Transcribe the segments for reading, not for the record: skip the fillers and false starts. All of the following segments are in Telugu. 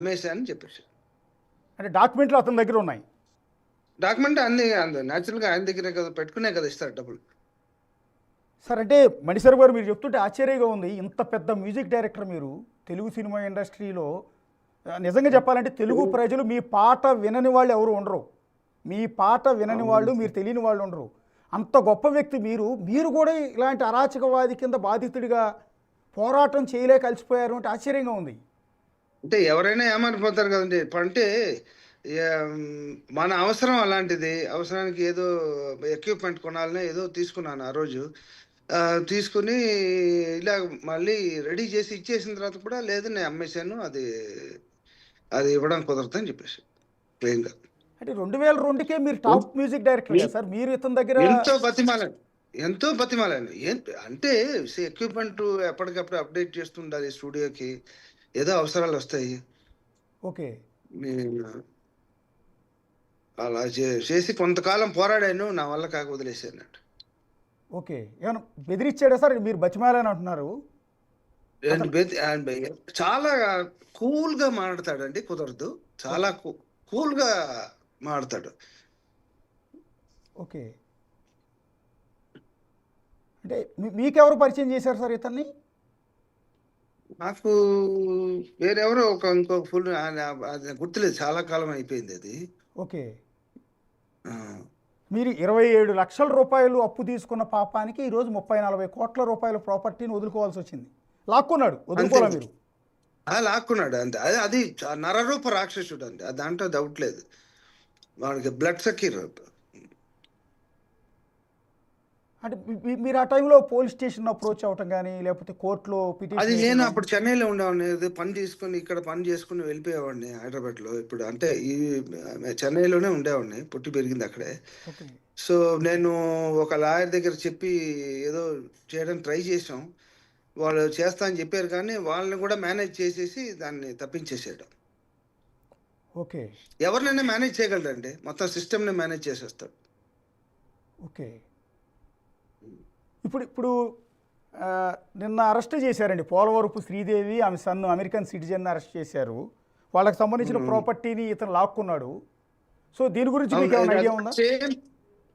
అమ్మేశా అని చెప్పేసి. అంటే డాక్యుమెంట్లు అతని దగ్గర ఉన్నాయి. డాక్యుమెంట్ అన్ని న్యాచురల్గా ఆయన దగ్గరే కదా పెట్టుకునే కదా ఇస్తారు డబ్బులు. సార్ అంటే మణిశర్మ గారు మీరు చెప్తుంటే ఆశ్చర్యంగా ఉంది. ఇంత పెద్ద మ్యూజిక్ డైరెక్టర్ మీరు తెలుగు సినిమా ఇండస్ట్రీలో. నిజంగా చెప్పాలంటే తెలుగు ప్రజలు మీ పాట వినని వాళ్ళు ఎవరు ఉండరు. మీ పాట వినని వాళ్ళు, మీరు తెలియని వాళ్ళు ఉండరు. అంత గొప్ప వ్యక్తి మీరు. మీరు కూడా ఇలాంటి అరాచకవాది కింద బాధితుడిగా పోరాటం చేయలేక కలిసిపోయారు అంటే ఆశ్చర్యంగా ఉంది. అంటే ఎవరైనా ఏమనిపోతారు కదండి. అంటే మన అవసరం అలాంటిది. అవసరానికి ఏదో ఎక్విప్మెంట్ కొనాలని ఏదో తీసుకున్నాను ఆ రోజు. తీసుకుని ఇలా మళ్ళీ రెడీ చేసి ఇచ్చేసిన తర్వాత కూడా లేదు నేను అమ్మేశాను. అది అది ఇవ్వడం కుదరదని చెప్పేసి ప్లెయిన్‌గా. అంటే 2002కే మీరు టాప్ మ్యూజిక్ డైరెక్టర్ కదా సార్. మీరు ఇతని దగ్గర ఎంతో బతిమాలాను. ఎంతో బతిమాలాను. అంటే ఎక్విప్మెంట్ ఎప్పటికప్పుడు అప్డేట్ చేస్తుండాలి స్టూడియోకి. ఏదో అవసరాలొస్తాయి. ఓకే. నేను అలా చేసి కొంతకాలం పోరాడాను. నా వల్ల కాక వదిలేసానండి. ఓకే. ఏమన్నా బెదిరిచ్చాడా సార్? మీరు బతిమాలని అంటున్నారు. చాలా కూల్‌గా మాట్లాడతాడండి. కుదరదు. చాలా కూల్‌గా మాట్లాడతాడు. ఓకే. అంటే మీకెవరు పరిచయం చేశారు సార్ ఇతన్ని? నాకు వేరెవరో ఇంకో ఫుల్ అది గుర్తులేదు. చాలా కాలం అయిపోయింది అది. ఓకే. ఆ! మీరు 27 లక్షల రూపాయలు అప్పు తీసుకున్న పాపానికి ఈరోజు 30-40 కోట్ల రూపాయల ప్రాపర్టీని వదులుకోవాల్సి వచ్చింది. లాక్కున్నాడు. వదులుకోలే మీరు. లాక్కున్నాడు అంతే. అది నరరూప రాక్షసుడు అండి. దాంట్లో డౌట్ లేదు. వాడికి బ్లడ్ సక్కీర్. అంటే మీరు ఆ టైంలో పోలీస్ స్టేషన్ అప్రోచ్ అవ్వటం కానీ లేకపోతే కోర్టులో అది పిటిషన్ నేను అప్పుడు చెన్నైలో ఉండేవాడిని. పని చేసుకుని ఇక్కడ పని చేసుకుని వెళ్ళిపోయేవాడిని హైదరాబాద్లో. ఇప్పుడు అంటే ఈ చెన్నైలోనే ఉండేవాడిని. పుట్టి పెరిగింది అక్కడే. ఓకే. సో నేను ఒక లాయర్ దగ్గర చెప్పి ఏదో చేయడానికి ట్రై చేసాం. వాళ్ళు చేస్తా అని చెప్పారు కానీ వాళ్ళని కూడా మేనేజ్ చేసేసి దాన్ని తప్పించేసాడు. ఓకే. ఎవరినైనా మేనేజ్ చేయగలరండి. మొత్తం సిస్టమ్ని మేనేజ్ చేసేస్తాడు. ఓకే. ఇప్పుడు నిన్న అరెస్ట్ చేశారండి. పోలవరపు శ్రీదేవి ఆమె సన్ను అమెరికన్ సిటిజన్ అరెస్ట్ చేశారు. వాళ్ళకి సంబంధించిన ప్రాపర్టీని ఇతను లాక్కున్నాడు. సో దీని గురించి మీకు ఏమైనా ఐడియా ఉందా?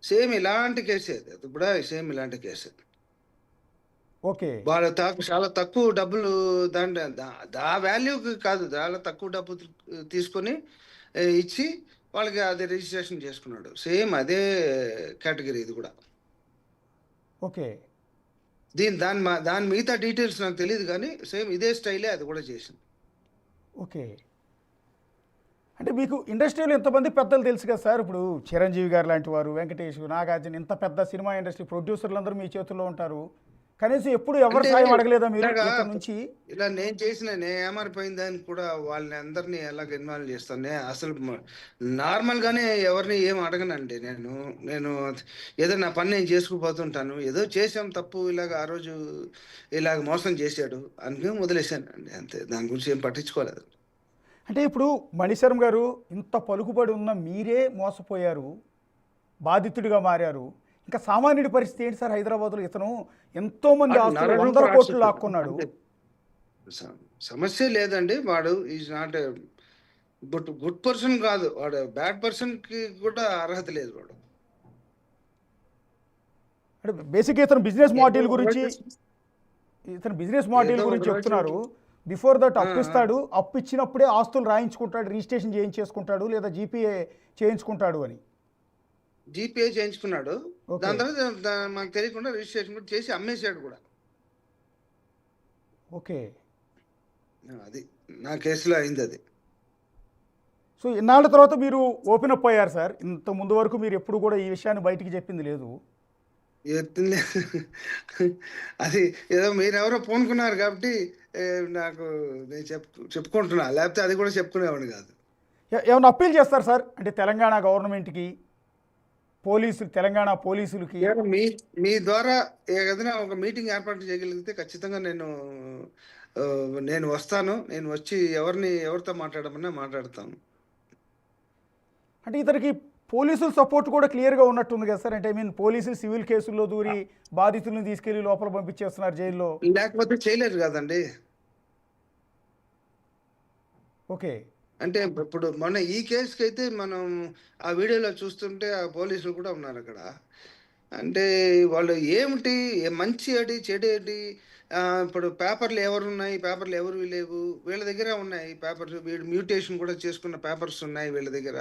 సేమ్ ఇలాంటి కేసే. అది కూడా సేమ్ ఇలాంటి కేసే. ఓకే. వాళ్ళ చాలా తక్కువ డబ్బులు దా వాల్యూకి కాదు, చాలా తక్కువ డబ్బు తీసుకొని ఇచ్చి వాళ్ళకి అది రిజిస్ట్రేషన్ చేసుకున్నాడు. సేమ్ అదే కేటగిరీ ఇది కూడా. ఓకే. దాని మిగతా డీటెయిల్స్ నాకు తెలియదు కానీ సేమ్ ఇదే స్టైలే అది కూడా చేసింది. ఓకే. అంటే మీకు ఇండస్ట్రీలో ఇంతమంది పెద్దలు తెలుసు కదా సార్. ఇప్పుడు చిరంజీవి గారు లాంటి వారు, వెంకటేష్, నాగార్జున, ఇంత పెద్ద సినిమా ఇండస్ట్రీ ప్రొడ్యూసర్లు అందరూ మీ చేతుల్లో ఉంటారు. కనీసం ఎప్పుడు ఎవరు సాయం అడగలేదా మీరు నుంచి? ఇలా నేను ఏమరిపోయిందని కూడా వాళ్ళని అందరినీ ఎలాగ ఇన్వాల్వ్ చేస్తాను. అసలు నార్మల్ గానే ఎవరిని ఏం అడగనండి. నేను ఏదో నా పని నేను చేసుకుపోతుంటాను. ఏదో చేసాం తప్పు, ఇలాగ ఆ రోజు ఇలాగ మోసం చేశాడు అనుకుని వదిలేశాను అండి, అంతే. దాని గురించి ఏం పట్టించుకోలేదు. అంటే ఇప్పుడు మణిశర్మ గారు ఇంత పలుకుబడి ఉన్న మీరే మోసపోయారు, బాధితుడిగా మారారు. ఇంకా సామాన్యుడి పరిస్థితి ఏంటి సార్? హైదరాబాద్లో ఇతను ఎంతో మంది ఆస్తులు 100 కోట్లు లాక్కున్నాడు. సమస్య లేదండి. వాడు ఈజ్ నాట్ గుడ్ పర్సన్ కాదు. వాడు బ్యాడ్ పర్సన్ కి కూడా అర్హత లేదు. వాడు అంటే బేసిక్ ఇతను బిజినెస్ మోడల్ గురించి చెప్తున్నారు. బిఫోర్ దట్ అప్పు ఇస్తాడు, అప్పు ఇచ్చినప్పుడే ఆస్తులు రాయించుకుంటాడు, రిజిస్ట్రేషన్ చేయించేసుకుంటాడు, లేదా జీపీఏ చేయించుకుంటాడు అని. జీపీఏ చేయించుకున్నాడు. దాని తర్వాత మాకు తెలియకుండా రిజిస్ట్రేషన్ కూడా చేసి అమ్మేశాడు కూడా. ఓకే. అది నా కేసులో అయింది అది. సో ఇన్నాళ్ళ తర్వాత మీరు ఓపెన్ అప్ అయ్యారు సార్. ఇంత ముందు వరకు మీరు ఎప్పుడు కూడా ఈ విషయాన్ని బయటికి చెప్పింది లేదు. అది ఏదో మీరెవరో పూనుకున్నారు కాబట్టి నాకు నేను చెప్పుకుంటున్నా. లేకపోతే అది కూడా చెప్పుకునేవాడిని కాదు. ఏమైనా అప్పీల్ చేస్తారు సార్? అంటే తెలంగాణ గవర్నమెంట్కి, తెలంగాణ పోలీసులకి మీ ద్వారా ఏదైనా ఒక మీటింగ్ ఏర్పాటు చేయగలిగితే ఖచ్చితంగా నేను వస్తాను. నేను వచ్చి ఎవరితో మాట్లాడమన్నా మాట్లాడతాను. అంటే ఇతనికి పోలీసుల సపోర్ట్ కూడా క్లియర్గా ఉన్నట్టుంది కదా సార్. అంటే పోలీసులు సివిల్ కేసుల్లో దూరి బాధితులను తీసుకెళ్లి లోపల పంపించేస్తున్నారు జైల్లో. లేకపోతే చేయలేరు కదండి. ఓకే. అంటే ఇప్పుడు మొన్న ఈ కేసుకి అయితే మనం ఆ వీడియోలో చూస్తుంటే ఆ పోలీసులు కూడా ఉన్నారు అక్కడ. అంటే వాళ్ళు ఏమిటి, మంచి ఏటి చెడు ఏంటి, ఇప్పుడు పేపర్లు ఎవరున్నాయి, పేపర్లు ఎవరివి లేవు, వీళ్ళ దగ్గర ఉన్నాయి పేపర్స్, వీడు మ్యూటేషన్ కూడా చేసుకున్న పేపర్స్ ఉన్నాయి వీళ్ళ దగ్గర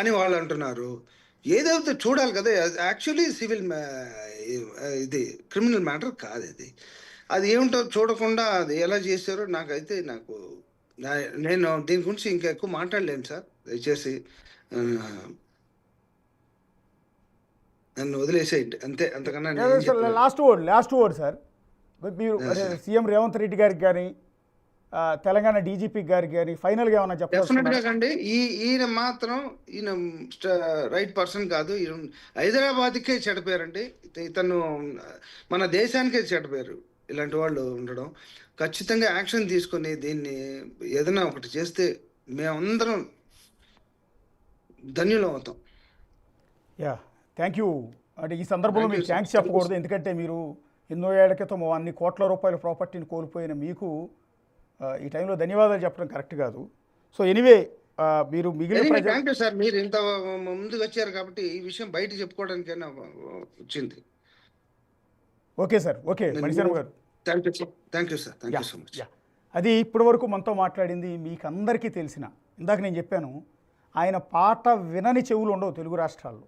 అని వాళ్ళు అంటున్నారు. ఏదైతే చూడాలి కదా, యాక్చువల్లీ సివిల్ ఇది క్రిమినల్ మ్యాటర్ కాదు ఇది. అది ఏమిటో చూడకుండా అది ఎలా చేశారో నాకైతే నేను దీని గురించి ఇంకా ఎక్కువ మాట్లాడలేను సార్. దయచేసి ఆ, నన్ను వదిలేసేయండి అంతే, అంతకన్నా నేను చెప్పలేను. Last word sir. మీరు ఆ, సార్ సీఎం రేవంత్ రెడ్డి గారికి కానీ తెలంగాణ డీజీపీ గారికి కానీ ఫైనల్గా ఏమైనా డెఫినెట్ గా చెప్పదలుచుకున్నారా? కండి, ఈయన మాత్రం ఈయన రైట్ పర్సన్ కాదు. ఈయన హైదరాబాద్కే చెడిపోయారండి. ఇతను మన దేశానికే చెడిపోయారు ఇలాంటి వాళ్ళు ఉండడం. ఖచ్చితంగా యాక్షన్ తీసుకొని దీన్ని ఏదైనా ఒకటి చేస్తే మేమందరం ధన్యులం అవుతాం. Yeah, thank you. అంటే ఈ సందర్భంలో థ్యాంక్ యూ మీకు సార్, థ్యాంక్స్ థ్యాంక్ యూ చెప్పకూడదు, ఎందుకంటే మీరు ఎన్నో ఏళ్ల క్రితం అన్ని కోట్ల రూపాయల ప్రాపర్టీని కోల్పోయిన మీకు ఈ టైంలో ధన్యవాదాలు చెప్పడం కరెక్ట్ కాదు. సో ఎనీవే, మీరు మిగిలిన ప్రజలు థ్యాంక్ యూ సార్. మీరు ఇంత ముందుకు వచ్చారు కాబట్టి ఈ విషయం బయట చెప్పుకోవడానికైనా వచ్చింది. ఓకే సార్, ఓకే మణిశర్మ గారు. Thank you sir, thank you sir, thank yeah, you so much. Yeah. అది ఇప్పటివరకు మనతో మాట్లాడింది మీకు అందరికీ తెలిసిన, ఇందాక నేను చెప్పాను, ఆయన పాట వినని చెవులు ఉండవు తెలుగు రాష్ట్రాల్లో.